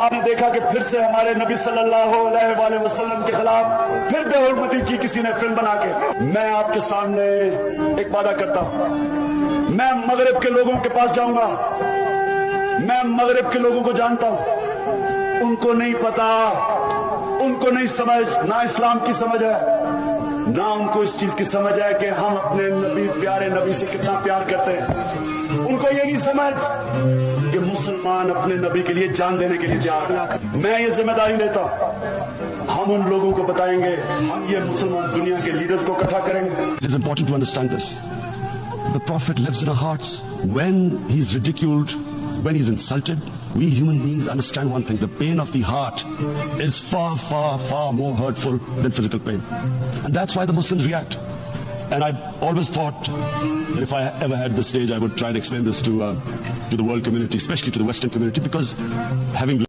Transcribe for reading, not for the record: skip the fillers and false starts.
आपने देखा कि फिर से हमारे नबी सल्लल्लाहु अलैहि वसल्लम के खिलाफ फिर बेहुरमती की किसी ने फिल्म बना के। मैं आपके सामने एक वादा करता हूं, मैं मगरिब के लोगों के पास जाऊंगा। मैं मगरिब के लोगों को जानता हूं, उनको नहीं पता, उनको नहीं समझ, ना इस्लाम की समझ है, ना उनको इस चीज की समझ है कि हम अपने नबी, प्यारे नबी से कितना प्यार करते हैं। उनको ये नहीं समझ कि मुसलमान अपने नबी के लिए जान देने के लिए तैयार है। मैं ये जिम्मेदारी लेता हूं, हम उन लोगों को बताएंगे, हम ये मुसलमान दुनिया के लीडर्स को इकट्ठा करेंगे। It is important to understand this. The Prophet lives in our hearts. When he's ridiculed, when he's insulted, we human beings understand one thing: the pain of the heart is far, far, far more hurtful than physical pain. And that's why the Muslims react. And I've always thought that if I ever had this stage, I would try and explain this to the world community, especially to the Western community, because having